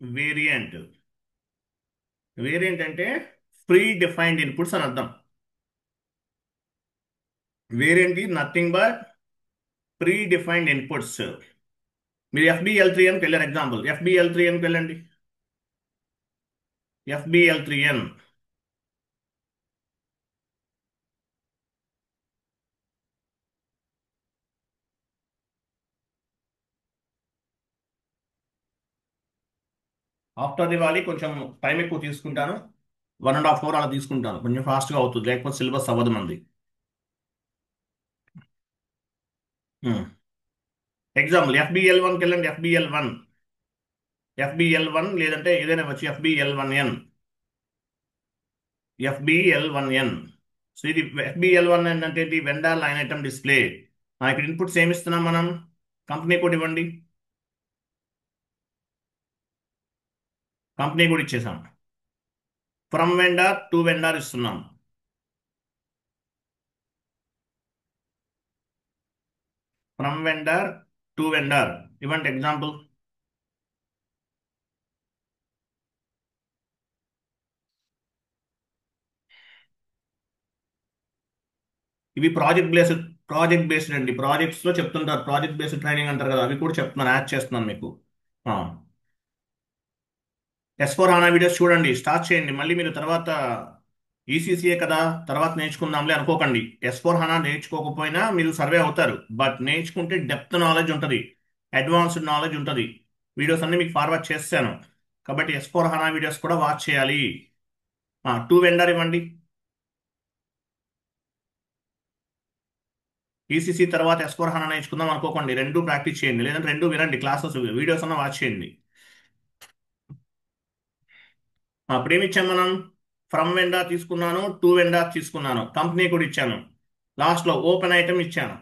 Variant. Variant అంటే pre defined inputs అని అర్థం. Variant is nothing but predefined inputs. మీరు FBL3Nకి వెళ్ళారు, ఎగ్జాంపుల్ FBL3Nకి వెళ్ళండి. FBL3N ఆఫ్టర్ దివాలి కొంచెం టైం ఎక్కువ తీసుకుంటాను, 1.5 hour అలా తీసుకుంటాను, కొంచెం ఫాస్ట్గా అవుతుంది, లేకపోతే సిలబస్ అవ్వదు మంది. ఎగ్జాంపుల్ FBL1కి వెళ్ళండి. ఎఫ్బిఎల్ వన్ లేదంటే ఏదైనా వచ్చి ఎఫ్బిఎల్ వన్ ఎన్. సో ఇది FBL1 అంటే ఏంటి? Vendor line item display. ఇక్కడ ఇన్పుట్స్ ఏమి ఇస్తున్నాం మనం? కంపెనీ కోడ్ ఇవ్వండి. కంపెనీ కోడ్ ఇచ్చేసాం. ఫ్రమ్ వెండర్ టు వెండర్ ఇస్తున్నాం. ఫ్రమ్ వెండర్ టు వెండర్ ఇవ్వండి ఎగ్జాంపుల్. ఇవి ప్రాజెక్ట్ బేస్డ్ అండి. ప్రాజెక్ట్స్ లో చెప్తుంటారు, ప్రాజెక్ట్ బేస్డ్ ట్రైనింగ్ అంటారు కదా, అవి కూడా చెప్తున్నాను, యాడ్ చేస్తున్నాను మీకు. S/4HANA వీడియోస్ చూడండి, స్టార్ట్ చేయండి. మళ్ళీ మీరు తర్వాత ECCA కదా, తర్వాత నేర్చుకుందాంలే అనుకోకండి. S/4HANA నేర్చుకోకపోయినా మీరు సర్వే అవుతారు, బట్ నేర్చుకుంటే డెప్త్ నాలెడ్జ్ ఉంటుంది, అడ్వాన్స్డ్ నాలెడ్జ్ ఉంటుంది. వీడియోస్ అన్ని మీకు ఫార్వర్డ్ చేస్తాను, కాబట్టి S/4HANA వీడియోస్ కూడా వాచ్ చేయాలి. టూ వెండర్ ఇవ్వండి. ECC తర్వాత S/4HANA నేర్చుకుందాం అనుకోకండి, రెండు ప్రాక్టీస్ చేయండి, లేదంటే రెండు వినండి, క్లాసెస్ వీడియోస్ అన్న వాచ్ చేయండి. అప్పుడు ఏమి ఇచ్చాం మనం? ఫ్రమ్ వెండర్ తీసుకున్నాను, టు వెండర్ తీసుకున్నాను, కంపెనీ కూడా ఇచ్చాను, లాస్ట్లో ఓపెన్ ఐటమ్ ఇచ్చాను.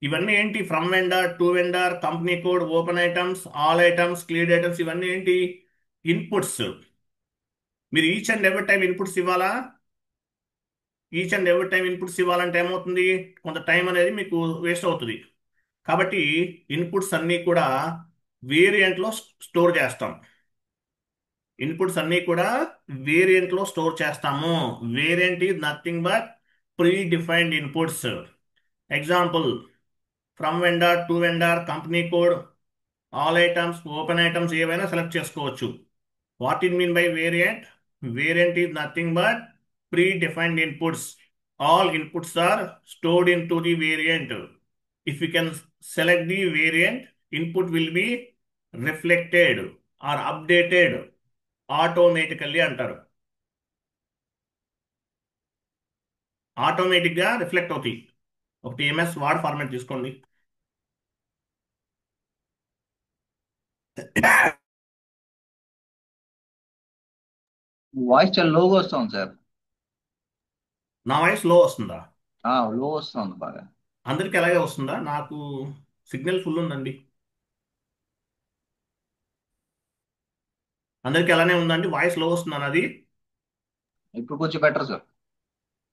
ఇవన్నీ ఏంటి? From vendor, to vendor, company code, open items, all items, cleared items, ఇవన్నీ ఏంటి? ఇన్పుట్స్. మీరు each and every time inputs ఇవ్వాలా? Each and every time inputs ఇవ్వాలంటే ఏమవుతుంది? కొంత టైం అనేది మీకు వేస్ట్ అవుతుంది. కాబట్టి ఇన్పుట్స్ అన్నీ కూడా వేరియంట్లో స్టోర్ చేస్తాం. ఇన్పుట్స్ అన్నీ కూడా వేరియంట్లో స్టోర్ చేస్తాము. Variant is nothing but predefined inputs. Example, from vendor, to vendor, company code, all items, open items ఏవైనా సెలెక్ట్ చేసుకోవచ్చు. What it mean by variant? Variant is nothing but predefined inputs. All inputs are stored into the variant. If you can select the variant, input will be reflected or updated automatically అంటారు. ఆటోమేటిక్గా reflect అవుతాయి. ఒకటి MS word format తీసుకోండి. Voice చాలా లోగా వస్తుంది sir. నా voice లో వస్తుందా? లో వస్తుంది బాగా. అందరికి అలాగే వస్తుందా? నాకు సిగ్నల్ ఫుల్ ఉందండి. అందరికి అలానే ఉందండి, వాయిస్ లో వస్తుందా నాది? ఇప్పుడు కొంచెం బెటర్ సార్.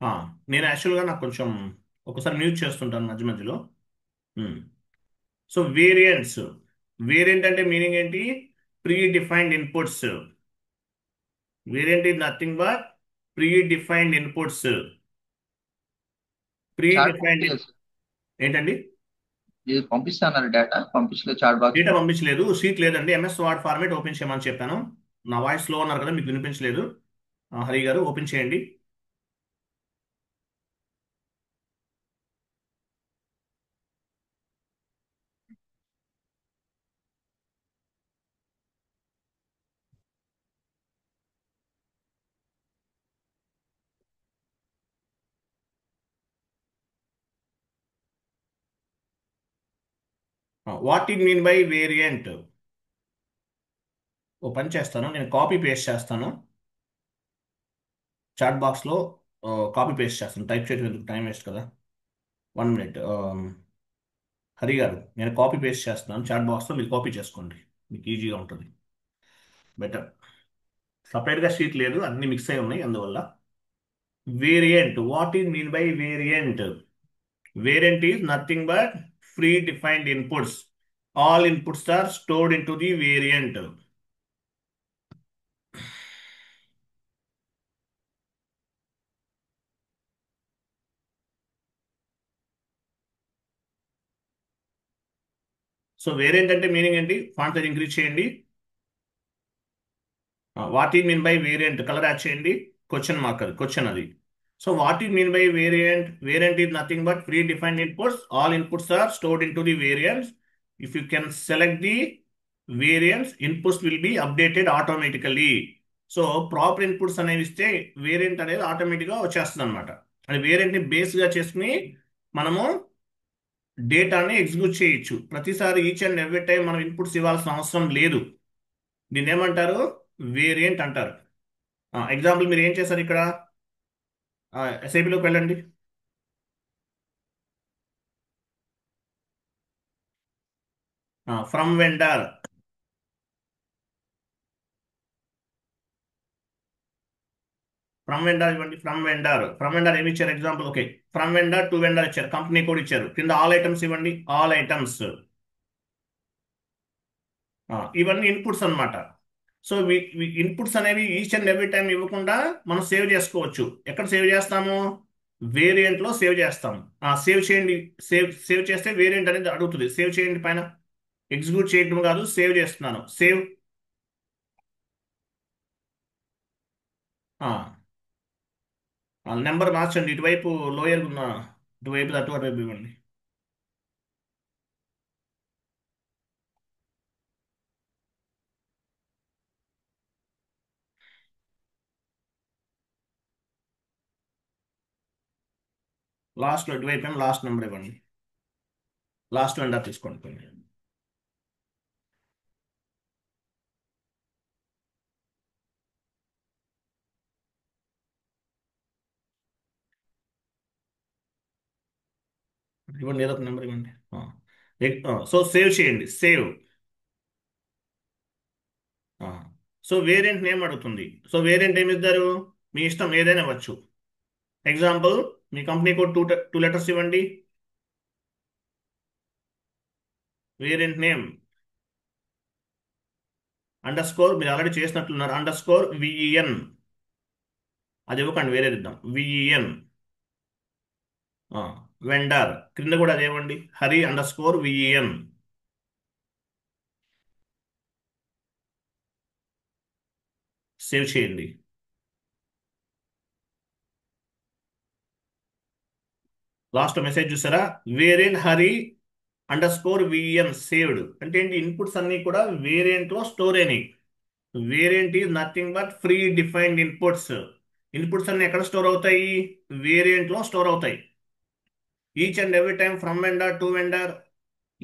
ఆ, నేను యాక్చువల్గా నాకు కొంచెం ఒకసారి మ్యూట్ చేస్తుంటాను మధ్య మధ్యలో. So variants. వేరియంట్ అంటే మీనింగ్ ఏంటి? Predefined inputs. Variant is nothing but predefined inputs. Pre chat box defined. లేదు సార్. ఏంటండి? ఇది పంపిస్తాను, డేటా పంపించలేదు చాట్ బాక్స్ డేటా లో. పంపించలేదు, షీట్ లేదండి, MS వర్డ్ ఫార్మేట్ ఓపెన్ చేయమని చెప్పాను. నా వాయిస్ స్లో ఉన్నారు కదా, మీకు వినిపించలేదు. హరి గారు ఓపెన్ చేయండి. What it mean by variant? ఓ పని చేస్తాను, నేను కాపీ పేస్ట్ చేస్తాను చాట్ బాక్స్లో. కాపీ పేస్ట్ చేస్తాను, టైప్ చేయడం ఎందుకు, టైం వేస్ట్ కదా. 1 minute. హరి గారు, నేను కాపీ పేస్ట్ చేస్తున్నాను చాట్ బాక్స్లో, మీరు కాపీ చేసుకోండి, మీకు ఈజీగా ఉంటుంది, బెటర్. సపరేట్గా షీట్ లేదు, అన్ని మిక్స్ అయి ఉన్నాయి అందువల్ల. Variant, what is mean by variant? Variant is nothing but predefined inputs. All inputs are stored into the variant. So variant అంటే మీనింగ్ ఏంటి? ఫాంట్ సైజ్ ఇంక్రీజ్ చేయండి. వాట్ ఈ mean by variant, colour add చేయండి. Question mark, అది question అది. So what ఈ mean by variant? Variant is nothing but predefined inputs. All inputs are stored into the variants. If you can select the variants, inputs will be updated automatically. So proper inputs అనేవి ఇస్తే variant అనేది ఆటోమేటిక్గా వచ్చేస్తుంది అనమాట. అది వేరియంట్ని బేస్గా చేసుకుని మనము డేటాని ఎగ్జిక్యూట్ చేయొచ్చు. ప్రతిసారి ఈచ్ అండ్ ఎవ్రీ టైం మనం ఇన్పుట్స్ ఇవ్వాల్సిన అవసరం లేదు. దీన్ని ఏమంటారు? వేరియంట్ అంటారు. ఎగ్జాంపుల్ మీరు ఏం చేశారు ఇక్కడ? ఎస్ఐపిలోకి వెళ్ళండి. From vendor. ఫ్రమ్ వెండర్ ఇవ్వండి. ఫ్రమ్ వెండర్ ఏమి ఇచ్చారు? Example okay. From vendor to vendor ఇచ్చారు, కంపెనీ కోడ్ ఇచ్చారు. కింద ఆల్ ఐటమ్స్ ఇవ్వండి. All items. ఇవన్నీ ఇన్పుట్స్ అన్నమాట. సో ఇన్పుట్స్ అనేవి ఈచ్ అండ్ ఎవ్రీ టైం ఇవ్వకుండా మనం సేవ్ చేసుకోవచ్చు. ఎక్కడ సేవ్ చేస్తాము? వేరియంట్ లో సేవ్ చేస్తాము. సేవ్ చేయండి. సేవ్ చేస్తే వేరియంట్ అనేది అడుగుతుంది. సేవ్ చేయండి పైన. ఎగ్జిక్యూట్ చేయడం కాదు, సేవ్ చేస్తున్నాను. సేవ్. నెంబర్ మార్చండి. ఇటువైపు లోయర్ ఉన్న, ఇటువైపు అటువైపు ఇవ్వండి. లాస్ట్ లో ఇటువైపు ఏమో లాస్ట్ నెంబర్ ఇవ్వండి. లాస్ట్ వెండర్ తీసుకోండి పోయి. ఇవ్వండి, ఏదో ఒక నెంబర్ ఇవ్వండి. సో సేవ్ చేయండి. సేవ్. సో వేరియంట్ నేమ్ అడుగుతుంది. సో వేరియంట్ ఏమి ఇద్దరు? మీ ఇష్టం ఏదైనా ఇవ్వచ్చు. ఎగ్జాంపుల్, మీ కంపెనీ కోడ్ టూ లెటర్స్ ఇవ్వండి. వేరియంట్ నేమ్ అండర్ స్కోర్, మీరు ఆల్రెడీ చేసినట్లున్నారు, అండర్ స్కోర్ విఈఎన్. అది ఇవ్వకండి, వేరేది ఇద్దాం. విఈఎన్. వెండర్ క్రింద కూడా అదేవ్వండి. Hari underscore VEN. Save చేయండి. లాస్ట్ మెసేజ్ చూసారా? Variant Hari underscore VN saved. అంటే ఏంటి? ఇన్పుట్స్ అన్ని కూడా వేరియంట్ లో స్టోర్ అయినాయి. Variant is nothing but free defined inputs. Inputs అన్ని ఎక్కడ స్టోర్ అవుతాయి? వేరియంట్ లో స్టోర్ అవుతాయి. Each and every time from vendor to vendor,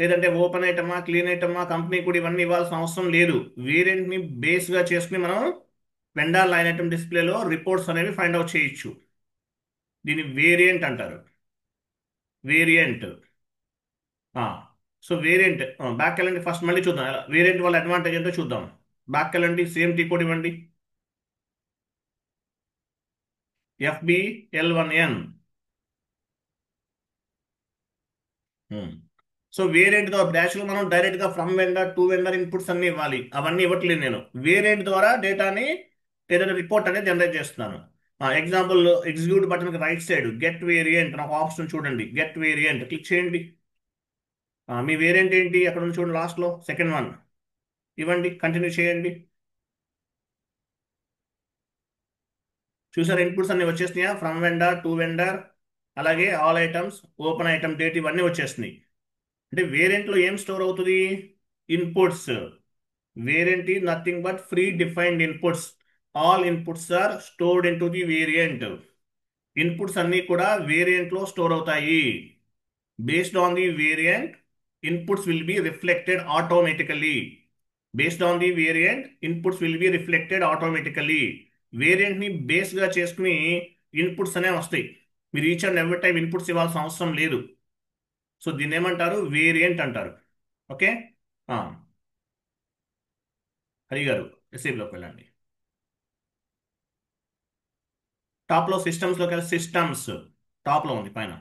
లేదంటే ఓపెన్ ఐటమా, క్లీన్ ఐటమా, కంపెనీ కూడా ఇవన్నీ ఇవ్వాల్సిన అవసరం లేదు. వేరియంట్ ని బేస్ గా చేసుకుని మనం వెండర్ లైన్ ఐటమ్ డిస్ప్లేలో రిపోర్ట్స్ అనేవి ఫైండ్ అవుట్ చేయొచ్చు. దీన్ని వేరియంట్ అంటారు. వేరియంట్. So variant. బ్యాక్ వెళ్ళండి. ఫస్ట్ మళ్ళీ చూద్దాం వేరియంట్ వల్ల అడ్వాంటేజ్ ఏంటో చూద్దాం. బ్యాక్ వెళ్ళండి. సేమ్ టీ కోడ్ ఇవ్వండి. FBL1N. సో వేరియంట్ ద్వారా డాష్ లో మనం డైరెక్ట్ గా from vendor to vendor inputs అన్ని ఇవ్వాలి. అవన్నీ ఇవ్వట్లేదు నేను. వేరియంట్ ద్వారా డేటాని ఏదైనా రిపోర్ట్ అనేది జనరేట్ చేస్తున్నాను. Example, execute button right side get variant నాకు ఆప్షన్ చూడండి. గెట్ వేరియంట్ క్లిక్ చేయండి. మీ వేరియంట్ ఏంటి అక్కడ ఉంది చూడండి, లాస్ట్ లో సెకండ్ వన్ ఇవ్వండి. కంటిన్యూ చేయండి. చూసారు? ఇన్పుట్స్ అన్ని వచ్చేసినాయా? ఫ్రమ్ వెండర్ టు వెండర్, అలాగే all items, open item date ఇవన్నీ వచ్చేసినాయి. అంటే వేరియంట్లో ఏం స్టోర్ అవుతుంది? Inputs. Variant is nothing but free defined inputs. All inputs are stored into the variant. Inputs అన్ని కూడా వేరియంట్లో స్టోర్ అవుతాయి. Based on the variant, inputs will be reflected automatically. Based on the variant, inputs will be reflected automatically. Variant ని base గా చేసుకుని inputs అనేవి వస్తాయి. మీరు each and every time inputs ఇవ్వాల్సిన అవసరం లేదు. సో దీన్ని ఏమంటారు? వేరియంట్ అంటారు. ఓకే. ఆ, హరి గారు రిసీవ్లోకి వెళ్ళండి. టాప్ లో సిస్టమ్స్ లోకి వెళ్ళి సిస్టమ్స్ టాప్ లో ఉంది పైన.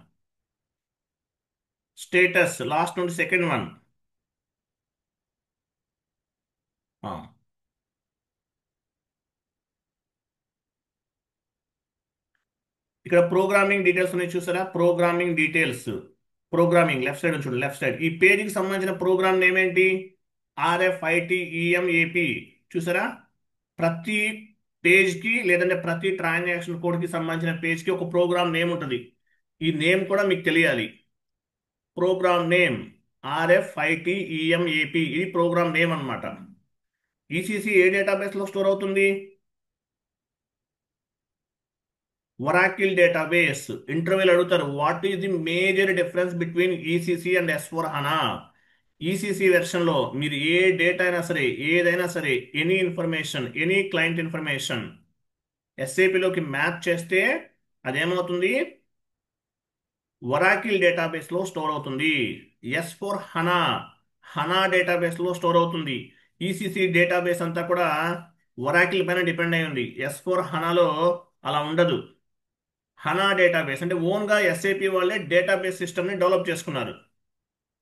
స్టేటస్ లాస్ట్ నుండి సెకండ్ వన్. ఇక్కడ ప్రోగ్రామింగ్ డీటెయిల్స్ ఉన్నాయి చూసారా? Programming details. Programming left side చూడండి, లెఫ్ట్ సైడ్ ఈ పేజీకి సంబంధించిన ప్రోగ్రామ్ నేమ్ ఏంటి? RFITEMAP. చూసారా? ప్రతి పేజ్కి లేదంటే ప్రతి ట్రాన్సాక్షన్ కోడ్కి సంబంధించిన పేజ్కి ఒక ప్రోగ్రామ్ నేమ్ ఉంటుంది. ఈ నేమ్ కూడా మీకు తెలియాలి. ప్రోగ్రామ్ నేమ్ RFITEMAP, ఇది ప్రోగ్రామ్ నేమ్ అన్నమాట. ఈసీసీ ఏ డేటాబేస్లో స్టోర్ అవుతుంది? Oracle database. ఇంటర్వ్యూలు అడుగుతారు, what is the major difference between ECC and S/4HANA? ECC వెర్షన్లో మీరు ఏ డేటా అయినా సరే, ఏదైనా సరే, any information, any client information ఎస్ఏపిలోకి మ్యాప్ చేస్తే అదేమవుతుంది? ఒరాకిల్ డేటాబేస్లో స్టోర్ అవుతుంది. S/4HANA హనా డేటాబేస్లో స్టోర్ అవుతుంది. ఈసీసీ డేటాబేస్ అంతా కూడా ఒరాకిల్ పైన డిపెండ్ అయి ఉంది. S/4HANAలో అలా ఉండదు. హనా డేటాబేస్ అంటే ఓన్గా ఎస్ఏపి వాళ్ళే డేటాబేస్ సిస్టమ్ని డెవలప్ చేసుకున్నారు.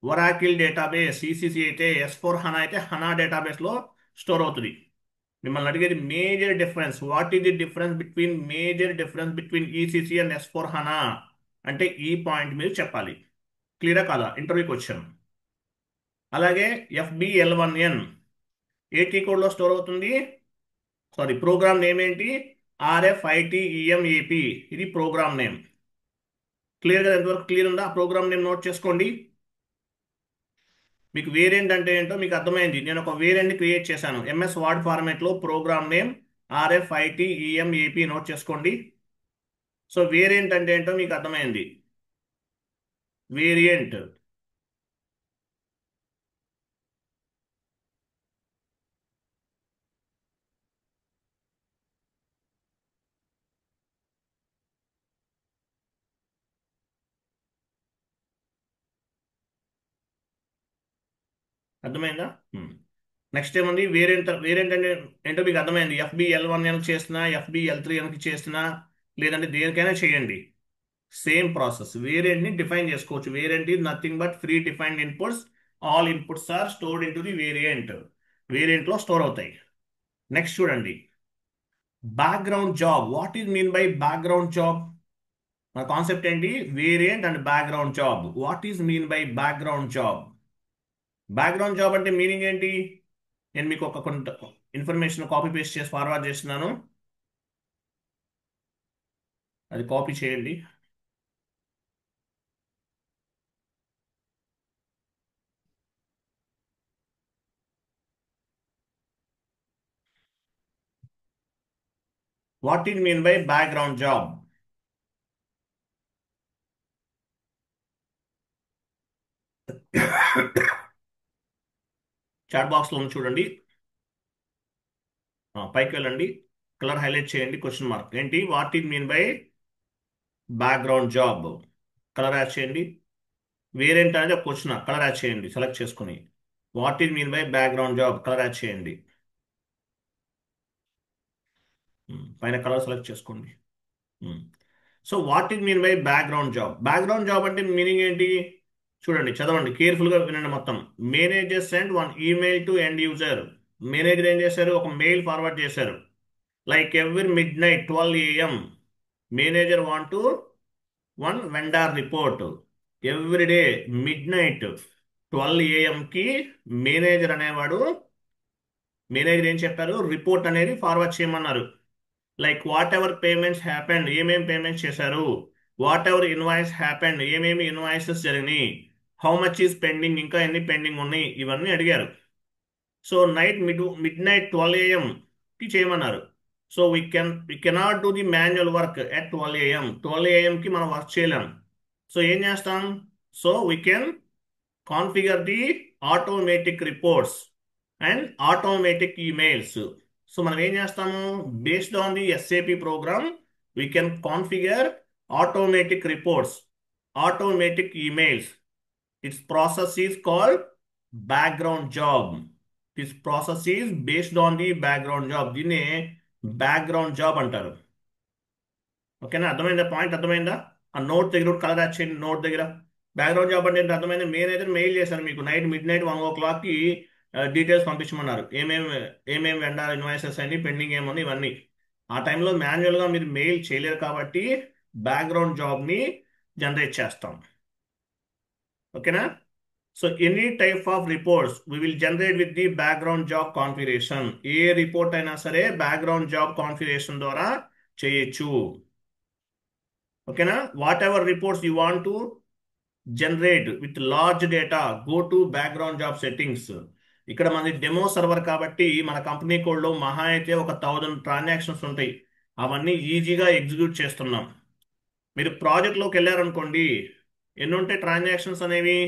ఒరాకిల్ డేటాబేస్ ఈసీసీ అయితే, S/4HANA అయితే హనా డేటాబేస్లో స్టోర్ అవుతుంది. మిమ్మల్ని అడిగేది major difference, what is the difference between, major difference between ECC and S/4HANA అంటే ఈ పాయింట్ మీరు చెప్పాలి. క్లియరా కాదా? ఇంటర్వ్యూకి వచ్చాను. అలాగే FBL1N ఏటీ కోడ్లో స్టోర్ అవుతుంది. సారీ, ప్రోగ్రామ్ నేమ్ ఏంటి? RFITEMAP, ఇది ప్రోగ్రామ్ నేమ్. క్లియర్గా ఎంతవరకు క్లియర్ ఉందా? ప్రోగ్రామ్ నేమ్ నోట్ చేసుకోండి. మీకు వేరియంట్ అంటే ఏంటో మీకు అర్థమైంది. నేను ఒక వేరియంట్ క్రియేట్ చేశాను ఎంఎస్ వర్డ్ ఫార్మాట్లో. ప్రోగ్రామ్ నేమ్ RFITEMAP నోట్ చేసుకోండి. సో వేరియంట్ అంటే ఏంటో మీకు అర్థమైంది. వేరియంట్ అర్థమైందా? నెక్స్ట్ ఏముంది? వేరియంట్. వేరియంట్ అంటే ఏంటో మీకు అర్థమైంది. FBL1N చేస్తున్నా, FBL3N చేస్తున్నా, లేదంటే దేనికైనా చేయండి, సేమ్ ప్రాసెస్. వేరియంట్ని డిఫైన్ చేసుకోవచ్చు. Variant is nothing but free defined inputs. All inputs are stored into the variant. వేరియంట్లో స్టోర్ అవుతాయి. నెక్స్ట్ చూడండి, background job. What is mean by background job? మన కాన్సెప్ట్ ఏంటి? Variant and background job. What is mean by background job? Background job అంటే meaning ఏంటి? నేను మీకు ఒక కొంత ఇన్ఫర్మేషన్ కాపీ పేస్ట్ చేసి ఫార్వర్డ్ చేస్తున్నాను, అది కాపీ చేయండి. What is mean by background job? Chat బాక్స్లో ఉంది చూడండి. పైకి వెళ్ళండి, కలర్ హైలైట్ చేయండి, క్వశ్చన్ మార్క్ ఏంటి? What is mean by background job? Colour add చేయండి. వేరియంట్ అనేది ఒక క్వశ్చన్, కలర్ యాడ్ చేయండి సెలెక్ట్ చేసుకుని. What is mean by background job, colour add చేయండి. పైన కలర్ సెలెక్ట్ చేసుకోండి. So what is mean by background job? Background job అంటే meaning ఏంటి? చూడండి, చదవండి, కేర్ఫుల్గా వినండి మొత్తం. Manager send one email to end user. Manager ఏం చేశారు? ఒక మెయిల్ ఫార్వర్డ్ చేశారు. Like every mid night 12 AM manager want to one vendor report. Everyday mid night 12 AM manager అనేవాడు, మేనేజర్ ఏం చెప్పారు? రిపోర్ట్ అనేది ఫార్వర్డ్ చేయమన్నారు. Like what ever payments happened, ఏమేమి పేమెంట్స్ చేశారు. వాట్ ఎవర్ ఇన్వాయిస్ హ్యాపెండ్, ఏమేమి invoices జరిగినాయి. హౌ మచ్ ఈస్ పెండింగ్, ఇంకా ఎన్ని పెండింగ్ ఉన్నాయి, ఇవన్నీ అడిగారు. సో మిడ్ నైట్ 12 AM చేయమన్నారు. So we cannot do the manual work at 12 AM. 12 AM మనం వర్క్ చేయలేం. సో ఏం చేస్తాం? So we can configure the automatic reports and automatic emails. So మనం ఏం చేస్తాము? Based on the SAP program we can configure automatic reports, automatic emails. Its process is called background job. This process is based on the background job. దీన్నే background job అంటారు. ఓకేనా? అర్థమైందా? Point అర్థమైందా? ఆ note దగ్గర కలర్ యాడ్ చేయండి. Note దగ్గర background job అంటే ఏంటో అర్థమైంది. మేనేజర్ మెయిల్ చేశారు మీకు మిడ్ నైట్ 1 o'clockకి డీటెయిల్స్ పంపించమన్నారు. ఏమేమి వెండార్ ఇన్వాయిసెస్ అన్ని పెండింగ్ ఏముంది ఇవన్నీ. ఆ టైంలో మాన్యువల్గా మీరు మెయిల్ చేయలేరు కాబట్టి బ్యాక్గ్రౌండ్ జాబ్ని జనరేట్ చేస్తాం. ఓకేనా? So any type of reports we will generate with the background job configuration. ఏ రిపోర్ట్ అయినా సరే బ్యాక్గ్రౌండ్ జాబ్ కాన్ఫిగరేషన్ ద్వారా చేయొచ్చు. ఓకేనా? Whatever reports you want to generate with large data, go to background job settings. ఇక్కడ మనది demo server కాబట్టి మన కంపెనీ కోడ్లో మహా అయితే ఒక 1000 ట్రాన్సాక్షన్స్ ఉంటాయి. అవన్నీ ఈజీగా ఎగ్జిక్యూట్ చేస్తున్నాం. మీరు ప్రాజెక్ట్లోకి వెళ్ళారనుకోండి, ఎన్ని ఉంటాయి ట్రాన్సాక్షన్స్ అనేవి?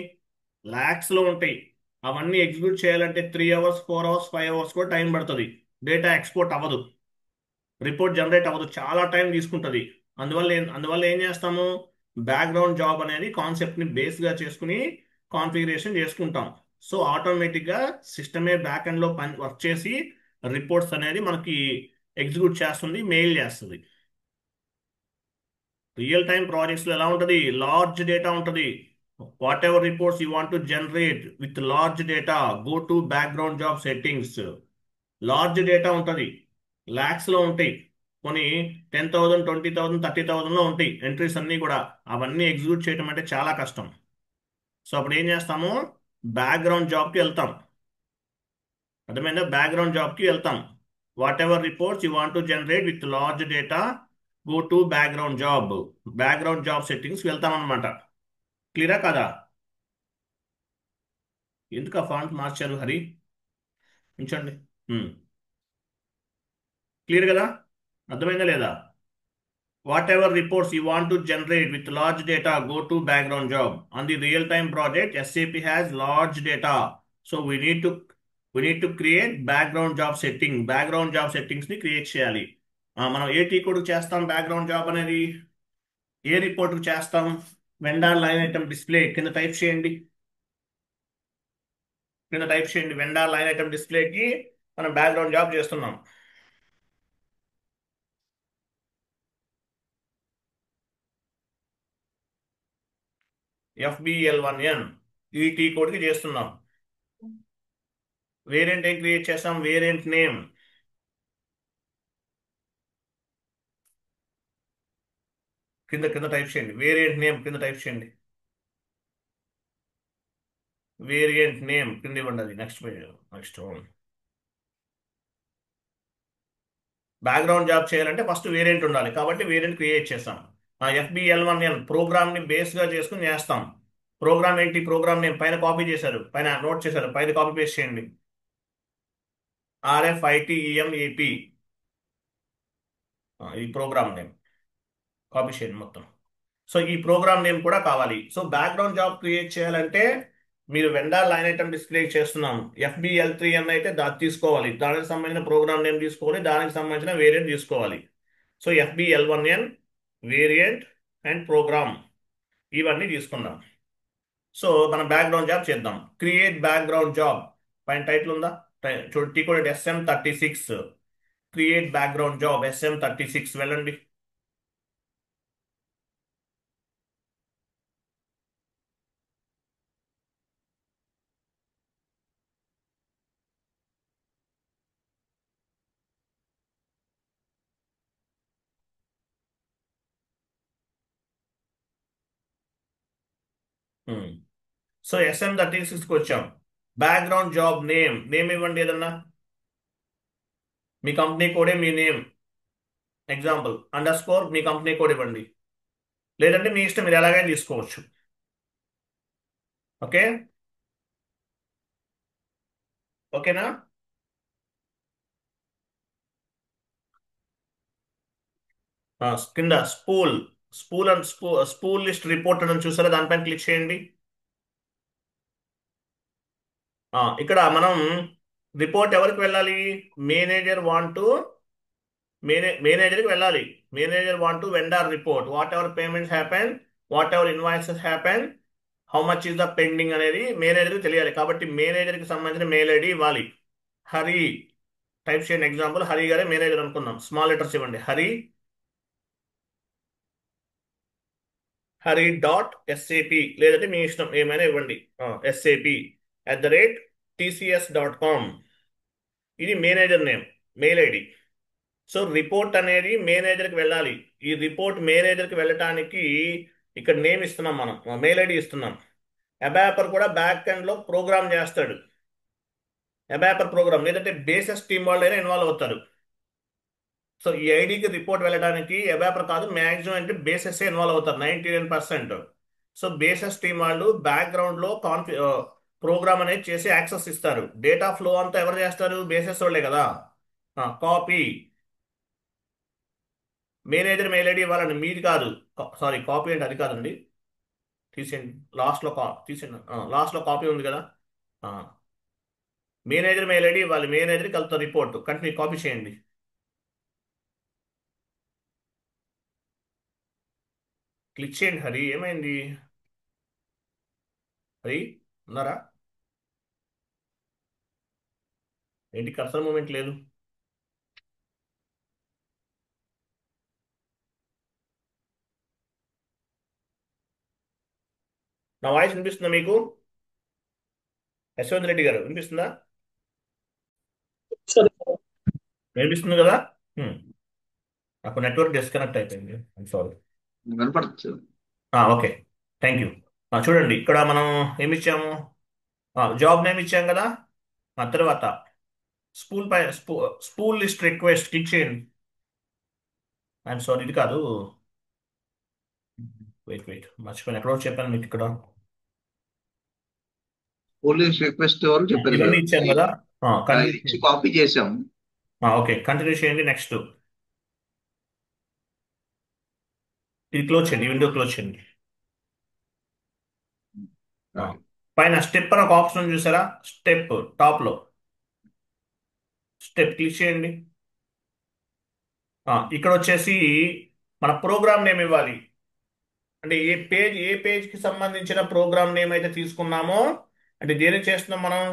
ల్యాక్స్లో ఉంటాయి. అవన్నీ ఎగ్జిక్యూట్ చేయాలంటే 3 అవర్స్, 4 అవర్స్, 5 అవర్స్ కూడా టైం పడుతుంది. డేటా ఎక్స్పోర్ట్ అవ్వదు, రిపోర్ట్ జనరేట్ అవ్వదు, చాలా టైం తీసుకుంటుంది. అందువల్ల ఏం చేస్తాము? బ్యాక్గ్రౌండ్ జాబ్ అనేది కాన్సెప్ట్ని బేస్గా చేసుకుని కాన్ఫిగరేషన్ చేసుకుంటాం. సో ఆటోమేటిక్గా సిస్టమే బ్యాక్ ఎండ్లో పని వర్క్ చేసి రిపోర్ట్స్ అనేది మనకి ఎగ్జిక్యూట్ చేస్తుంది, మెయిల్ చేస్తుంది. రియల్ టైం ప్రాజెక్ట్స్లో ఎలా ఉంటుంది? లార్జ్ డేటా ఉంటుంది. What ever reports you want to generate with large data, go to background job settings. Large data ఉంటుంది, ల్యాక్స్లో ఉంటాయి. కొన్ని 10,000, 20,000, 30,000లో ఉంటాయి ఎంట్రీస్ అన్నీ కూడా. అవన్నీ ఎగ్జిక్యూట్ చేయడం అంటే చాలా కష్టం. సో అప్పుడు ఏం చేస్తాము? బ్యాక్గ్రౌండ్ జాబ్కి వెళ్తాం. అర్థమైందా? బ్యాక్గ్రౌండ్ జాబ్కి వెళ్తాం. Whatever reports you want to generate with large data, go to background job. Background job సెట్టింగ్స్కి వెళ్తాం అనమాట. క్లియరా కదా? ఎందుకు ఆ ఫాంట్ మార్చారు హరి? ఉంచండి. క్లియర్ కదా? అర్థమైందా లేదా? Whatever reports you want to generate with large data, go to background job. On the real-time project, SAP has large data. So we need to create background job setting. Background job settings ని create చేయాలి. మనం ఏ T code చేస్తాం? Background job అనేది ఏ report చేస్తాం? Vendor line item display కింద type చేయండి. Vendor line item డిస్ప్లేకి మనం background job చేస్తున్నాం. FBL1N ఈ టీ కోడ్కి చేస్తున్నాం. వేరియంట్ ఏం క్రియేట్ చేస్తాం? వేరియంట్ నేమ్ కింద కింద టైప్ చేయండి. వేరియంట్ నేమ్ కింద టైప్ చేయండి. వేరియంట్ నేమ్ కింద ఇవ్వండి. అది next page. Next background job చేయాలంటే ఫస్ట్ వేరియంట్ ఉండాలి కాబట్టి వేరియంట్ క్రియేట్ చేస్తాం. FBL1N ప్రోగ్రామ్ ని బేస్ గా చేసుకుని చేస్తాం. ప్రోగ్రామ్ ఏంటి? ప్రోగ్రామ్ నేమ్ పైన కాపీ చేశారు, పైన నోట్ చేశారు, పైన కాపీ పేస్ట్ చేయండి. RFITEMAP ఈ ప్రోగ్రామ్ నేమ్ కాపీ చేయండి మొత్తం. సో ఈ ప్రోగ్రామ్ నేమ్ కూడా కావాలి. సో బ్యాక్గ్రౌండ్ జాబ్ క్రియేట్ చేయాలంటే మీరు వెండార్ లైన్ ఐటమ్ డిస్ప్లే చేస్తున్నాం. FBL3N అయితే దాన్ని తీసుకోవాలి, దానికి సంబంధించిన ప్రోగ్రామ్ నేమ్ తీసుకోవాలి, దానికి సంబంధించిన వేరియంట్ తీసుకోవాలి. So FBL1N variant and programme ఇవన్నీ తీసుకుందాం. సో మనం బ్యాక్గ్రౌండ్ జాబ్ చేద్దాం. క్రియేట్ బ్యాక్గ్రౌండ్ జాబ్ పైన టైటిల్ ఉందా? చూడండి, T code SM36. Create background job SM36 వెళ్ళండి. సో SM36కి వచ్చాం. బ్యాక్గ్రౌండ్ జాబ్ నేమ్ ఇవ్వండి ఏదన్నా. మీ కంపెనీ కోడే మీ నేమ్. ఎగ్జాంపుల్ _ మీ కంపెనీ కోడ్ ఇవ్వండి, లేదంటే మీ ఇష్టం, మీరు ఎలాగైనా తీసుకోవచ్చు. ఓకే, ఓకేనా? కింద స్పూల్ లిస్ట్ రిపోర్ట్ అని చూసారా? దానిపైన క్లిక్ చేయండి. ఇక్కడ మనం రిపోర్ట్ ఎవరికి వెళ్ళాలి? మేనేజర్ వాంట్ టు మేనేజర్కి వెళ్ళాలి. Manager want to vendor report what ever payments happen, what ever invoices happen, how much is the pending అనేది మేనేజర్కి తెలియాలి. కాబట్టి మేనేజర్కి సంబంధించిన మెయిల్ ఐడి ఇవ్వాలి. హరి టైప్ చేయండి. ఎగ్జాంపుల్ హరి గారే మేనేజర్ అనుకుందాం. స్మాల్ లెటర్స్ ఇవ్వండి. హరి.SAP లేదంటే మీ ఇష్టం ఏమైనా ఇవ్వండి. SAP@TCS.com ఇది manager name, mail ID. So report అనేది మేనేజర్కి వెళ్ళాలి. ఈ రిపోర్ట్ మేనేజర్కి వెళ్ళటానికి ఇక్కడ నేమ్ ఇస్తున్నాం, మనం మెయిల్ ఐడి ఇస్తున్నాం. అబాపర్ కూడా బ్యాక్ ఎండ్ లో ప్రోగ్రామ్ చేస్తాడు. అబాపర్ ప్రోగ్రామ్ లేదంటే బేసెస్ టీం వాళ్ళైనా ఇన్వాల్వ్ అవుతారు. సో ఈ ఐడికి రిపోర్ట్ వెళ్ళడానికి అబాపర్ కాదు, మ్యాక్సిమం అంటే బేసెస్ ఇన్వాల్వ్ అవుతారు 99%. సో బేసెస్ టీం వాళ్ళు బ్యాక్గ్రౌండ్ లో ప్రోగ్రామ్ అనేది చేసి యాక్సెస్ ఇస్తారు. డేటా ఫ్లో అంతా ఎవరు చేస్తారు? బేసెస్ వాళ్ళే కదా. కాపీ మేనేజర్ మెయిల్ ఐడి ఇవ్వాలండి, మీది కాదు. సారీ, కాపీ అంటే అది కాదండి. తీసేయండి, లాస్ట్ లో తీసేయండి. లాస్ట్ లో కాపీ ఉంది కదా. మేనేజర్ మెయిల్ ఐడి ఇవ్వాలి, మేనేజర్కి వెళ్తారు రిపోర్ట్. కంటిన్యూ, కాపీ చేయండి. క్లిక్ చేయండి. హరి ఏమైంది? హరి ఉన్నారా? ఏంటి కర్సర్ మూమెంట్ లేదు? నా వాయిస్ వినిపిస్తుందా మీకు? యశ్వంత్ రెడ్డి గారు వినిపిస్తుందా? వినిపిస్తుంది కదా. హ్మ్. నాకు నెట్వర్క్ డిస్కనెక్ట్ అయిపోయింది, సారీ. వినపడుతుంది సార్. Okay, thank you. చూడండి ఇక్కడ మనం ఏమి ఇచ్చాము? జాబ్ నేమ్ ఇచ్చాం కదా. తర్వాత స్కూల్ పై స్కూల్ లిస్ట్ రిక్వెస్ట్ క్లిక్ చేయండి. ఐఎమ్ సారీ, ఇది కాదు. వెయిట్ వెయిట్, మర్చిపోయాను, ఎక్కడో చెప్పాను మీకు ఇక్కడ. పోలీస్ రిక్వెస్ట్ వరకు చెప్పారు ఇవన్నీ సార్. ఇచ్చాం కదా. ఇది కంటిన్యూ ఇచ్చి చేయండి. కాపీ చేసాం. ఓకే, కంటిన్యూ చేయండి. నెక్స్ట్ ఇది క్లోజ్ చేయండి, ఈ విండో క్లోజ్ చేయండి. ఆ, అలాగే. పైన స్టెప్ అని ఒక ఆప్షన్ చూసారా? స్టెప్ టాప్ లో స్టెప్ క్లిక్ చేయండి. ఇక్కడ వచ్చేసి మన ప్రోగ్రామ్ నేమ్ ఇవ్వాలి. అంటే ఏ పేజ్ కి సంబంధించిన ప్రోగ్రామ్ నేమ్ అయితే తీసుకున్నామో, అంటే దేనికి చేస్తున్నాం మనం?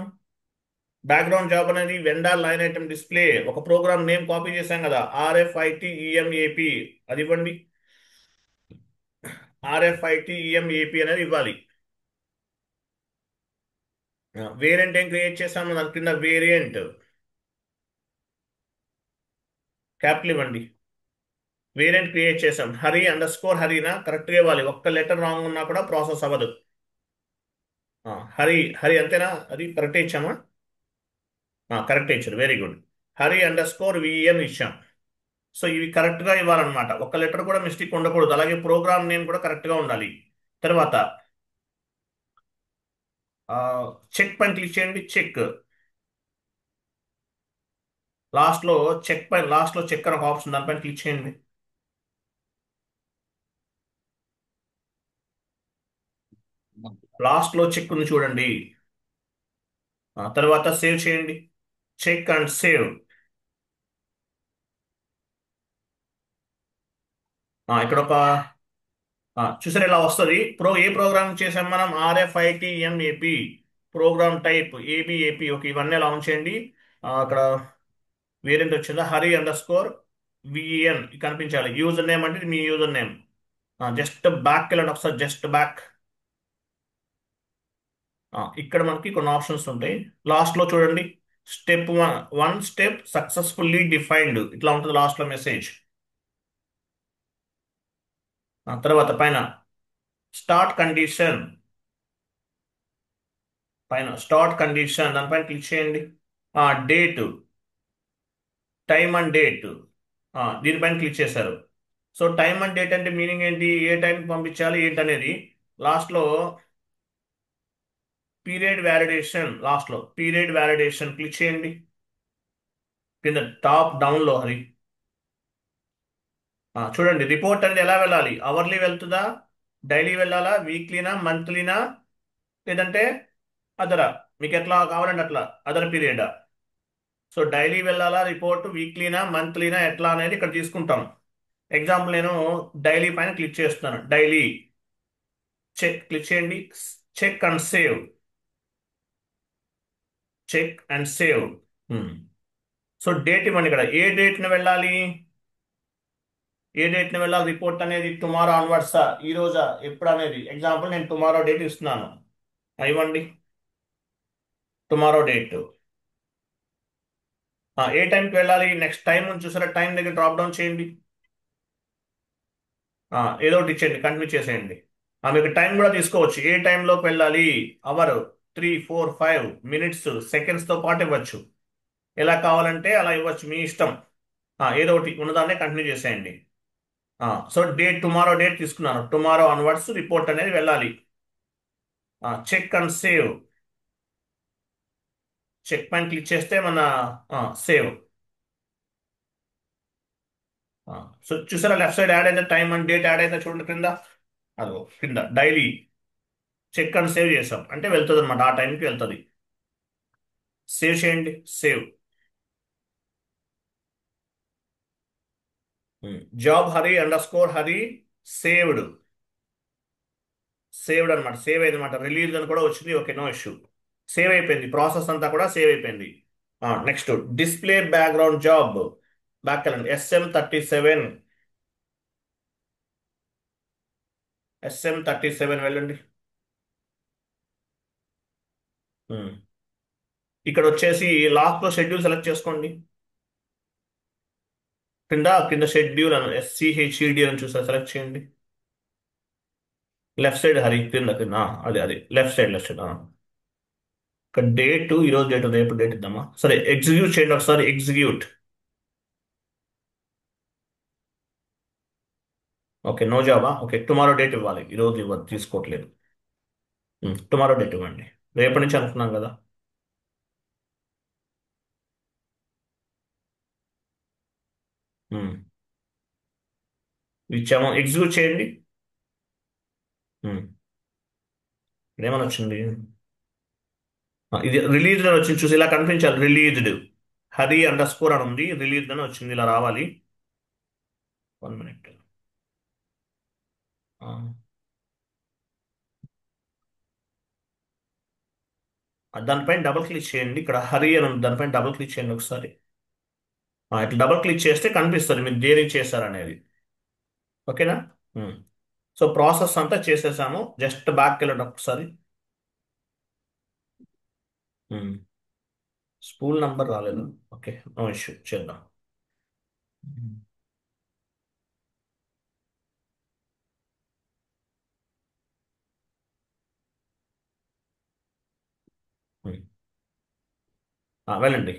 బ్యాక్గ్రౌండ్ జాబ్ అనేది వెండర్ లైన్ ఐటమ్ డిస్ప్లే ఒక ప్రోగ్రామ్ నేమ్ కాపీ చేశాం కదా, RFITEMAP. అది ఇవ్వండి. RFITEMAP అనేది ఇవ్వాలి. వేరియంట్ ఏం క్రియేట్ చేశాము? దాని కింద వేరియంట్ క్యాపిటల్ ఇవ్వండి. వేరియంట్ క్రియేట్ చేసాం, హరి అండర్ స్కోర్ హరినా కరెక్ట్గా ఇవ్వాలి. ఒక్క లెటర్ రాంగ్ ఉన్నా కూడా ప్రాసెస్ అవ్వదు. హరి హరి అంతేనా? అది కరెక్ట్ ఇచ్చామా? కరెక్ట్ ఇచ్చారు, very good. Hari underscore VN ఇచ్చాం. సో ఇవి కరెక్ట్గా ఇవ్వాలన్నమాట, ఒక్క లెటర్ కూడా మిస్టేక్ ఉండకూడదు. అలాగే ప్రోగ్రామ్ నేమ్ కూడా కరెక్ట్గా ఉండాలి. తర్వాత చెక్ పైన క్లిక్ చేయండి. చెక్ లాస్ట్లో చెక్ పైన లాస్ట్లో చెక్ అని ఒక ఆప్షన్, దానిపైన క్లిక్ చేయండి. లాస్ట్లో చెక్ ఉంది చూడండి. తర్వాత సేవ్ చేయండి. Check and save. ఇక్కడ ఒక చూసారు ఇలా వస్తుంది. ఏ ప్రోగ్రామ్ చేసాం మనం? RFITMAP. Program type ABAP. Okay, ఇవన్నీ అలా ఉంచేయండి. అక్కడ వేరియంట్ వచ్చిందా? హరి అండర్ స్కోర్ విఎన్ కనిపించాలి. యూజర్ నేమ్ అంటే ఇది మీ యూజర్ నేమ్. జస్ట్ బ్యాక్ వెళ్ళండి ఒకసారి, జస్ట్ బ్యాక్. ఇక్కడ మనకి కొన్ని ఆప్షన్స్ ఉంటాయి. లాస్ట్ లో చూడండి, step one step successfully defined ఇట్లా ఉంటుంది లాస్ట్ లో మెసేజ్. తర్వాత పైన స్టార్ట్ కండిషన్, దానిపైన క్లిక్ చేయండి. డేట్, టైమ్ అండ్ డేట్, దీనిపైన క్లిక్ చేశారు. సో టైమ్ అండ్ డేట్ అంటే మీనింగ్ ఏంటి? ఏ టైంకి పంపించాలి ఏంటనేది. లాస్ట్లో పీరియడ్ వ్యాలిడేషన్ క్లిక్ చేయండి. కింద టాప్ డౌన్ లో అది చూడండి. రిపోర్ట్ అనేది ఎలా వెళ్ళాలి? అవర్లీ వెళ్తుందా, డైలీ వెళ్ళాలా, వీక్లీనా, మంత్లీనా, లేదంటే అదరా? మీకు ఎట్లా కావాలంటే అట్లా, అదర్ పీరియడా? సో డైలీ వెళ్ళాలా రిపోర్ట్, వీక్లీనా, మంత్లీనా, ఎట్లా అనేది ఇక్కడ తీసుకుంటాం. ఎగ్జాంపుల్ నేను డైలీ పైన క్లిక్ చేస్తున్నాను. డైలీ చెక్ క్లిక్ చేయండి. Check and save. Check and save. So date ఇవ్వండి. ఇక్కడ ఏ డేట్ని వెళ్ళాలి రిపోర్ట్ అనేది? టుమారో ఆన్వర్డ్సా, ఈ రోజా, ఎప్పుడు అనేది? ఎగ్జాంపుల్ నేను టుమారో డేట్ ఇస్తున్నాను. ఇవ్వండి, టుమారో డేట్. ఏ టైంకి వెళ్ళాలి? నెక్స్ట్ టైం ఉంది చూసారా, టైం దగ్గర డ్రాప్ డౌన్ చేయండి. ఏదో ఒకటి ఇచ్చేయండి, కంటిన్యూ చేసేయండి. మీకు టైం కూడా తీసుకోవచ్చు, ఏ టైంలోకి వెళ్ళాలి, అవర్, 3 4 5 మినిట్స్, సెకండ్స్తో పాటు ఇవ్వచ్చు. ఎలా కావాలంటే అలా ఇవ్వచ్చు, మీ ఇష్టం. ఏదో ఒకటి ఉన్నదాన్నే కంటిన్యూ చేసేయండి. సో టుమారో డేట్ తీసుకున్నాను, టుమారో అన్వర్డ్స్ రిపోర్ట్ అనేది వెళ్ళాలి. Check and save. చెక్ పైన క్లిక్ చేస్తే మన సేవ్. సో చూసారా, లెఫ్ట్ సైడ్ యాడ్ అయితే టైం అండ్ డేట్ యాడ్ అయితే చూడండి క్రింద. అదో కింద డైలీ చెక్ అండ్ సేవ్ చేసాం అంటే వెళ్తుంది అనమాట, ఆ టైంకి వెళ్తుంది. సేవ్ చేయండి, save. Job Hari underscore Hari saved. Saved అనమాట, సేవ్ అయింది అనమాట, రిలీజ్ అని కూడా వచ్చింది. Okay, no issue. సేవ్ అయిపోయింది, ప్రాసెస్ అంతా కూడా సేవ్ అయిపోయింది. Next display background job. Back వెళ్ళండి, SM37. SM37 వెళ్ళండి. ఉమ్. ఇక్కడ వచ్చేసి లాస్ట్ లో షెడ్యూల్ సెలెక్ట్ చేసుకోండి. కింద కింద షెడ్యూల్ అని SCHED అని చూసారు, సెలెక్ట్ చేయండి. లెఫ్ట్ సైడ్ హరి, కింద కింద అదే అదే లెఫ్ట్ సైడ్. ఇక్కడ డేట్, ఈరోజు డేట్, రేపు డేట్ ఇద్దామా, సరే ఎగ్జిక్యూట్ చేయండి ఒకసారి, ఎగ్జిక్యూట్. ఓకే, నో జాబా, ఓకే టుమారో డేట్ ఇవ్వాలి, ఈరోజు ఇవ్వదు, తీసుకోవట్లేదు. టుమారో డేట్ ఇవ్వండి, రేపటి నుంచి అనుకున్నాం కదా. ఉమ్, ఇచ్చాము, ఎగ్జిక్యూట్ చేయండి. ఉమ్, ఏమని వచ్చింది? ఇది రిలీజ్డ్ అని వచ్చింది, చూసి ఇలా కనిపించాలి, రిలీజ్డ్ హరి అండర్ స్కోర్ అని ఉంది, రిలీజ్డ్ అని వచ్చింది, ఇలా రావాలి. 1 మినిట్. దానిపైన డబుల్ క్లిక్ చేయండి, ఇక్కడ హరి అని ఉంది, దానిపైన డబుల్ క్లిక్ చేయండి ఒకసారి. ఇట్లా డబుల్ క్లిక్ చేస్తే కనిపిస్తుంది మీరు దేనికి చేశారనేది. ఓకేనా. ఉమ్. సో ప్రాసెస్ అంతా చేసేసాము, జస్ట్ బ్యాక్ వెళ్ళండి ఒకసారి. స్కూల్ నంబర్ రాలేదు, ఓకే నో ఇష్యూ, చేద్దాం. ఉమ్. ఉమ్. వెళ్ళండి.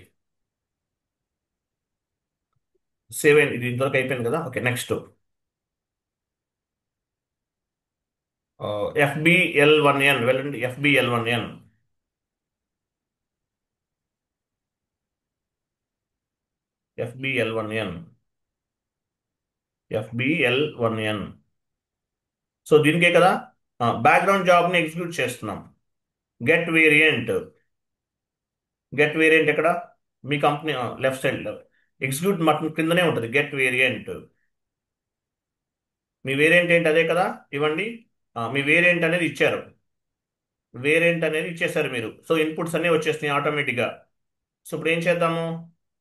సేవ్ అయింది, ఇది ఇంతవరకు అయిపోయింది కదా. Okay next. FBL1N వెళ్ళండి, FBL1N. FBL1N. FBL1N. సో దీనికే కదా బ్యాక్గ్రౌండ్ జాబ్ని ఎగ్జిక్యూట్ చేస్తున్నాం. Get variant. గెట్ వేరియంట్ ఎక్కడ? మీ company left side execute button కిందనే ఉంటుంది, గెట్ వేరియంట్. మీ వేరియంట్ ఏంటి, అదే కదా, ఇవ్వండి. మీ వేరియంట్ అనేది ఇచ్చారు, వేరియంట్ అనేది ఇచ్చేసారు మీరు. సో ఇన్పుట్స్ అన్నీ వచ్చేస్తున్నాయి ఆటోమేటిక్గా. సో ఇప్పుడు ఏం చేద్దాము,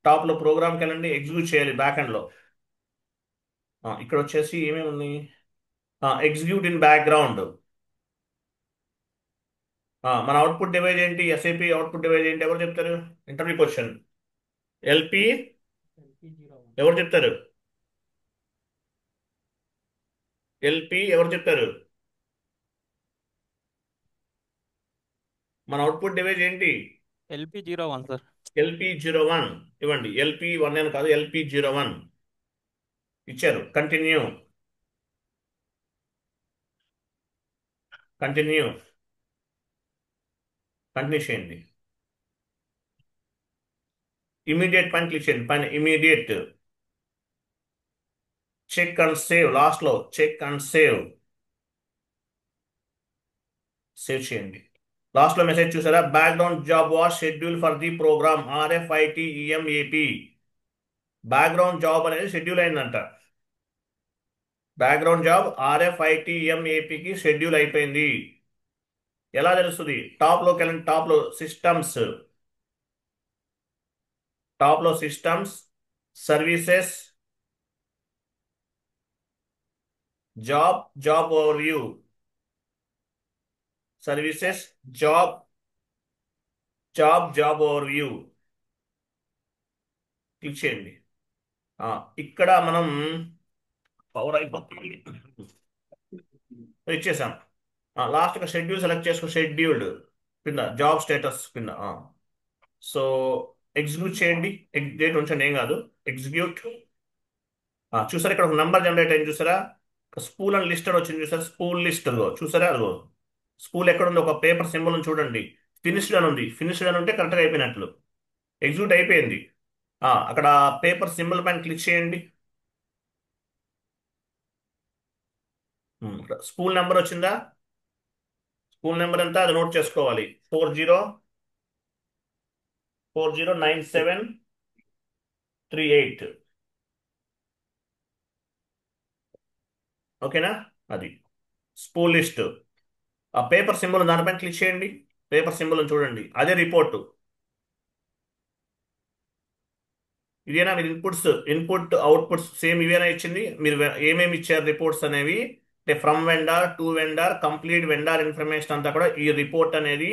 టాప్లో ప్రోగ్రామ్కి వెళ్ళండి, ఎగ్జిక్యూట్ చేయాలి బ్యాక్ ఎండ్లో. ఇక్కడ వచ్చేసి ఏమేమి ఉన్నాయి, ఎగ్జిక్యూట్ ఇన్ బ్యాక్గ్రౌండ్. మన అవుట్పుట్ డివైజ్ ఏంటి, SAP అవుట్పుట్ డివైజ్ ఏంటి, ఎవరు చెప్తారు? Interview question. LP, ఎవరు చెప్తారు? LP ఎవరు చెప్తారు? మన అవుట్పుట్ డివైజ్ ఏంటి? LP01 sir. LP01 ఇవ్వండి, LP1 అని కాదు, LP01 ఇచ్చారు. కంటిన్యూ, కంటిన్యూ, కంటిన్యూ చేయండి. ఇమీడియట్ పైన క్లిక్ చేయండి, పైన ఇమీడియట్. చెక్ అండ్ సేవ్, లాస్ట్లో చెక్ అండ్ సేవ్. సేవ్ చేయండి. లాస్ట్లో మెసేజ్ చూసారా, background job was schedule for the program RFITEMAP. Background job అనేది షెడ్యూల్ అయిందంట. బ్యాక్గ్రౌండ్ జాబ్ RFITEMAPకి షెడ్యూల్ అయిపోయింది. ఎలా తెలుస్తుంది? టాప్లోకి వెళ్ళండి, టాప్లో systems, services, job overview, services, job overview click చేయండి. ఇక్కడ మనం పవర్ అయిపోతుంది, ఇచ్చేసాం. లాస్ట్గా షెడ్యూల్ సెలెక్ట్ చేసుకో, షెడ్యూల్డ్ కింద జాబ్ స్టేటస్ కింద. సో ఎగ్జిక్యూట్ చేయండి, డేట్ ఉంచండి, ఏం కాదు. ఎగ్జిక్యూట్. చూసారా ఇక్కడ ఒక నంబర్ జనరేట్ అయింది చూసారా, స్కూల్ అని లిస్ట్ అని వచ్చింది చూసారా, స్కూల్ లిస్ట్ అదిగో చూసారా, అదిగో స్కూల్ ఎక్కడ ఉంది, ఒక పేపర్ సింబల్ చూడండి, ఫినిష్డ్ అని ఉంది, ఫినిష్డ్ అని ఉంటే కరెక్ట్గా అయిపోయినట్లు, ఎగ్జిక్యూట్ అయిపోయింది. అక్కడ పేపర్ సింబల్ పైన క్లిక్ చేయండి. స్కూల్ నెంబర్ వచ్చిందా, స్కూల్ నెంబర్ ఎంత అది నోట్ చేసుకోవాలి, 409738. ఓకేనా, అది స్కూల్ లిస్ట్. ఆ పేపర్ సింబల్ దానిపైన క్లిక్ చేయండి, పేపర్ సింబల్ చూడండి, అదే రిపోర్టు. ఇదేనా మీరు ఇన్పుట్ అవుట్పుట్స్ సేమ్ ఇవేనా ఇచ్చింది, మీరు ఏమేమి ఇచ్చారు రిపోర్ట్స్ అనేవి, అంటే from vendor to vendor complete vendor information అంతా కూడా ఈ రిపోర్ట్ అనేది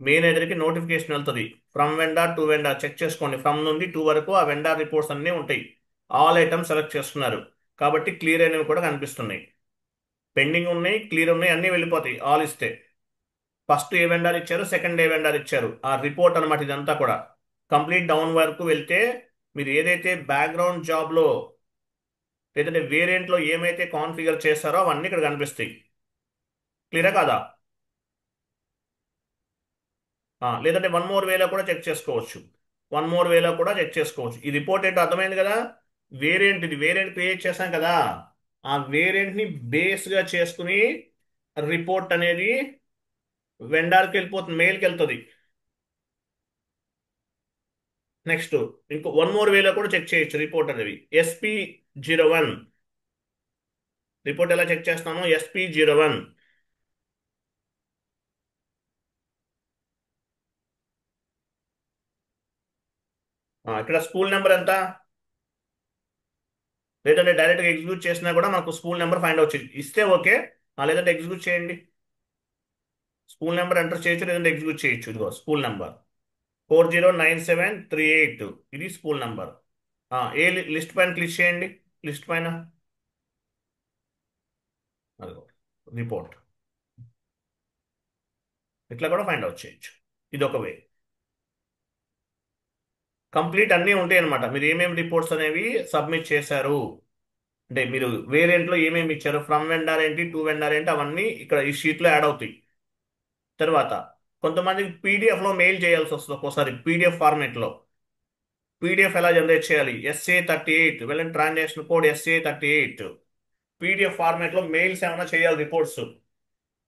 మేనేజర్కి నోటిఫికేషన్ వెళ్తుంది. From vendor to vendor check చేసుకోండి, ఫ్రమ్ నుండి టూ వరకు ఆ వెండార్ రిపోర్ట్స్ అన్నీ ఉంటాయి. ఆల్ ఐటమ్స్ సెలెక్ట్ చేస్తున్నారు కాబట్టి క్లియర్ అయినవి కూడా కనిపిస్తున్నాయి, పెండింగ్ ఉన్నాయి, క్లియర్ ఉన్నాయి, అన్నీ వెళ్ళిపోతాయి ఆల్ ఇస్తే. ఫస్ట్ ఏ వెండార్ ఇచ్చారు, సెకండ్ ఏ వెండార్ ఇచ్చారు, ఆ రిపోర్ట్ అనమాట ఇదంతా కూడా. కంప్లీట్ డౌన్ వరకు వెళ్తే మీరు ఏదైతే బ్యాక్గ్రౌండ్ జాబ్లో లేదంటే వేరియంట్లో ఏమైతే కాన్ఫిగర్ చేస్తారో అవన్నీ ఇక్కడ కనిపిస్తాయి. క్లియరా కాదా? లేదంటే వన్ మోర్ వేలో కూడా చెక్ చేసుకోవచ్చు, వన్ మోర్ వేలో కూడా చెక్ చేసుకోవచ్చు. ఈ రిపోర్ట్ ఏంటో అర్థమైంది కదా, వేరియంట్, ఇది వేరియంట్ క్రియేట్ చేశాం కదా, ఆ వేరియంట్ని బేస్గా చేసుకుని రిపోర్ట్ అనేది వెండార్కి వెళ్ళిపోతుంది, మెయిల్కి వెళ్తుంది. నెక్స్ట్ ఇంకో వన్ మోర్ వేలో కూడా చెక్ చేయొచ్చు రిపోర్ట్ అనేది, SP01 రిపోర్ట్ ఎలా చెక్ చేస్తామో, SP01. ఇక్కడ స్కూల్ నెంబర్ ఎంత, లేదంటే డైరెక్ట్గా ఎగ్జిక్యూట్ చేసినా కూడా మనకు స్కూల్ నెంబర్ ఫైండ్ అవుట్ ఇస్తే ఓకే, లేదంటే ఎగ్జిక్యూట్ చేయండి. స్కూల్ నెంబర్ ఎంటర్ చేయొచ్చు, లేదంటే ఎగ్జిక్యూట్ చేయొచ్చు. ఇదిగో స్కూల్ నెంబర్ 409738, ఇది స్కూల్ నెంబర్. ఏ లిస్ట్ పైన క్లిక్ చేయండి, లిస్ట్ పైన అదిగో రిపోర్ట్, ఇట్లా కూడా ఫైండ్ అవుట్ చేయొచ్చు. ఇది ఒక వే. కంప్లీట్ అన్నీ ఉంటాయి అనమాట, మీరు ఏమేమి రిపోర్ట్స్ అనేవి సబ్మిట్ చేశారు, అంటే మీరు వేరియంట్లో ఏమేమి ఇచ్చారు, ఫ్రమ్ వెండార్ ఏంటి, టు వెండార్ ఏంటి, అవన్నీ ఇక్కడ ఈ షీట్లో యాడ్ అవుతాయి. తర్వాత కొంతమందికి పీడిఎఫ్లో మెయిల్ చేయాల్సి వస్తుంది ఒక్కోసారి, పీడిఎఫ్ ఫార్మేట్లో. పీడిఎఫ్ ఎలా జనరేట్ చేయాలి, SA38 వెళ్ళండి, ట్రాన్సాక్షన్ కోడ్ SA38. పీడిఎఫ్ ఫార్మేట్లో మెయిల్స్ ఏమైనా చేయాలి, రిపోర్ట్స్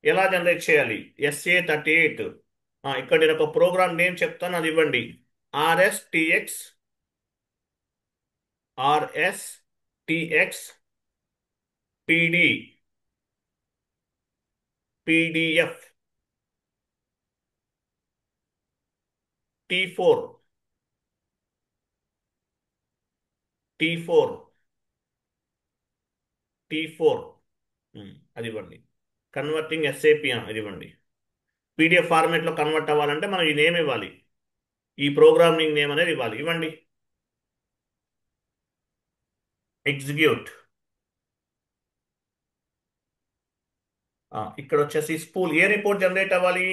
ఎలా జనరేట్ చేయాలి, SA38. ఇక్కడ నేను ఒక ప్రోగ్రామ్ నేమ్ చెప్తాను, అది ఇవ్వండి, RSTX PD PDF T4 T4 T4. అది ఇవ్వండి, కన్వర్టింగ్ SAP అది ఇవ్వండి. పీడిఎఫ్ ఫార్మేట్లో కన్వర్ట్ అవ్వాలంటే మనం ఈ నేమ్ ఇవ్వాలి, ఈ ప్రోగ్రామింగ్ నేమ్ అనేది ఇవ్వాలి, ఇవ్వండి. ఎగ్జిక్యూట్. ఇక్కడ వచ్చేసి స్కూల్ ఏ రిపోర్ట్ జనరేట్ అవ్వాలి,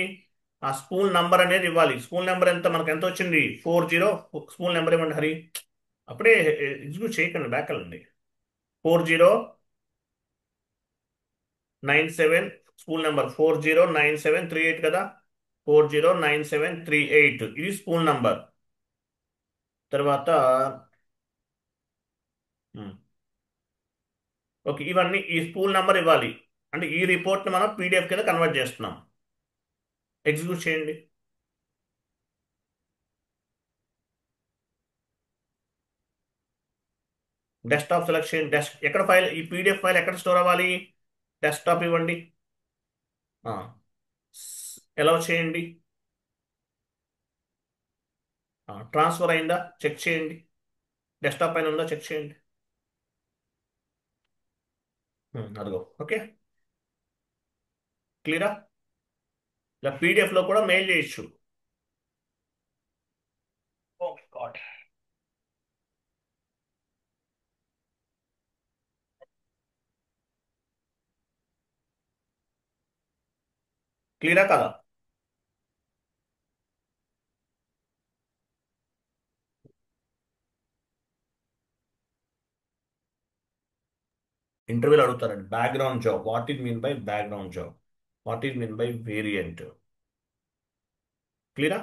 ఆ స్కూల్ నంబర్ అనేది ఇవ్వాలి. స్కూల్ నెంబర్ ఎంత, మనకు ఎంత వచ్చింది 40. స్కూల్ నెంబర్ ఇవ్వండి హరి, అప్పుడే ఎగ్జిక్యూట్ చేయకండి, బ్యాక్ వెళ్ళండి. 4097, స్కూల్ నెంబర్ 409738 కదా, 409738 ఇది స్కూల్ నంబర్. తర్వాత ఓకే, ఇవన్నీ ఈ స్కూల్ నంబర్ ఇవ్వాలి, అంటే ఈ రిపోర్ట్ని మనం పీడిఎఫ్ కింద కన్వర్ట్ చేస్తున్నాం. ఎగ్జిక్యూట్ చేయండి. డెస్క్టాప్ సెలెక్ట్ చేయండి, ఎక్కడ ఫైల్, ఈ పీడిఎఫ్ ఫైల్ ఎక్కడ స్టోర్ అవ్వాలి, డెస్క్టాప్ ఇవ్వండి. ఎలా చేయండి, ట్రాన్స్ఫర్ అయిందా చెక్ చేయండి, డెస్క్టాప్ పైన ఉందా చెక్ చేయండి. అదిగో ఓకే, క్లియరా. ఇలా పీడిఎఫ్లో కూడా మెయిల్ చేయొచ్చు. Oh God. క్లియరా కదా? ఇంటర్వ్యూలు అడుగుతారండి background job, what is mean by background job, what is mean by variant. క్లియరా?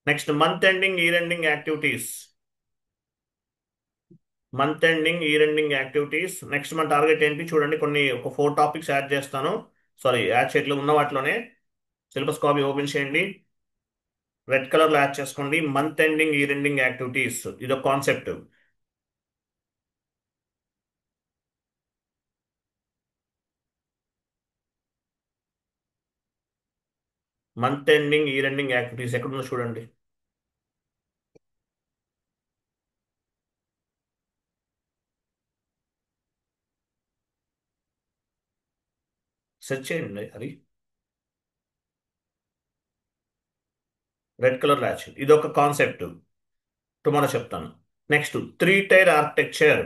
Next month ending year ending activities. Month ending year ending activities. Next మన టార్గెట్ ఏంటి చూడండి, ఒక 4 టాపిక్స్ యాడ్ చేస్తాను. సారీ, యాడ్ చేయట్లో ఉన్న వాటిలోనే సిలబస్ కాపీ ఓపెన్ చేయండి, రెడ్ కలర్లో యాడ్ చేసుకోండి. Month ending year ending activities ఇది ఒక concept. Month ending year ending activities ఎక్కడుందో చూడండి. సెర్చ్ చేయండి అది, రెడ్ కలర్ ల్యాచ్. ఇది ఒక కాన్సెప్ట్, టుమారో చెప్తాను. Next 3 tyre architecture.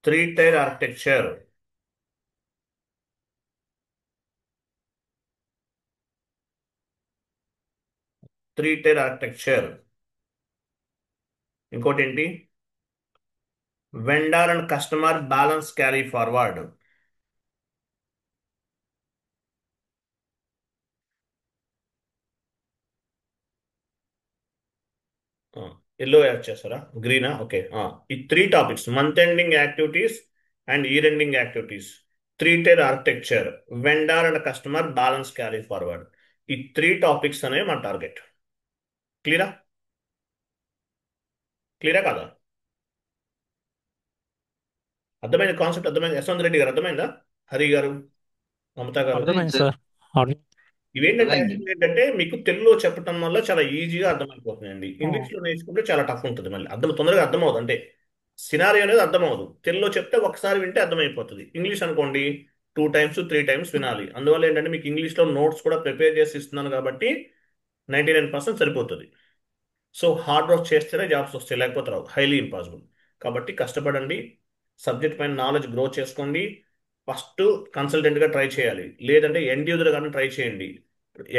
3 tyre architecture. 3 tyre architecture. ఇంకోటి ఏంటి, vendor and customer balance carry forward. Yellow add చేస్తారా, గ్రీనా? ఓకే. ఈ 3 topics month ending activities and year ending activities, 3 tyre architecture, vendor and customer balance carry forward. ఈ 3 topics అనేవి మన target. క్లియరా? క్లియరా కాదా? అర్థమైంది కాన్సెప్ట్? అర్థమైంది? యశ్వంత్ రెడ్డి గారు అర్థమైందా? హరి గారు, మమతా గారు. అర్థమైంది అర్థమైంది సార్. సార్. అర్థం. ఇవేంటంటే అర్థమైంది. యాక్చువల్లీ ఏంటంటే మీకు తెలుగులో చెప్పడం వల్ల చాలా ఈజీగా అర్థమైపోతుందండి. ఆ, ఇంగ్లీష్లో నేర్చుకుంటే చాలా టఫ్ ఉంటుంది, మళ్ళీ తొందరగా అర్థమవుతుంది. అంటే సినారియో అనేది అర్థమవుదు. తెలుగులో చెప్తే ఒకసారి వింటే అర్థమైపోతుంది. ఇంగ్లీష్ అనుకోండి 2 టైమ్స్ 3 టైమ్స్ వినాలి. అందువల్ల ఏంటంటే మీకు ఇంగ్లీష్లో నోట్స్ కూడా ప్రిపేర్ చేసి ఇస్తున్నాను కాబట్టి 99% సరిపోతుంది. సో హార్డ్ వర్క్ చేస్తేనే జాబ్స్ వస్తాయి, లేకపోతే రావు, హైలీ ఇంపాసిబుల్. కాబట్టి కష్టపడండి, సబ్జెక్ట్ పైన నాలెడ్జ్ గ్రో చేసుకోండి. ఫస్ట్ కన్సల్టెంట్గా ట్రై చేయాలి, లేదంటే ఎండ్ యూజర్ గానే ట్రై చేయండి.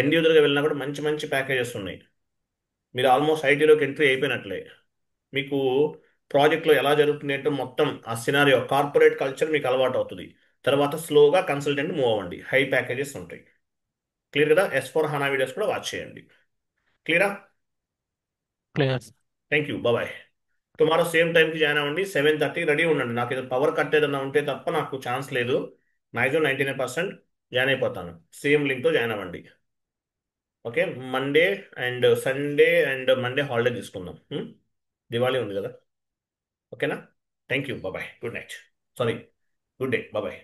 ఎండ్ యూజర్గా వెళ్ళినా కూడా మంచి మంచి ప్యాకేజెస్ ఉన్నాయి. మీరు ఆల్మోస్ట్ ఐటీలోకి ఎంట్రీ అయిపోయినట్లే. మీకు ప్రాజెక్ట్లో ఎలా జరుగుతుంది అంటే మొత్తం ఆ సినారియో కార్పొరేట్ కల్చర్ మీకు అలవాటు అవుతుంది. తర్వాత స్లోగా కన్సల్టెంట్ మూవ్ అవ్వండి, హై ప్యాకేజెస్ ఉంటాయి. క్లియర్ కదా? S/4HANA వీడియోస్ కూడా వాచ్ చేయండి. క్లియరా? Clear sir. Thank you, bye. Tomorrow same టైంకి జాయిన్ అవ్వండి, 7:30 రెడీ ఉండండి. నాకు ఏదో పవర్ కట్ ఏదన్నా ఉంటే తప్ప నాకు ఛాన్స్ లేదు. మ్యాక్సిమం 99% జాయిన్ అయిపోతాను. సేమ్ లింక్తో జాయిన్ అవ్వండి. Okay. Monday and Sunday and Monday holiday తీసుకుందాం. దివాళీ ఉంది కదా. ఓకేనా? Thank you, bye. Good night. Sorry, good day, bye.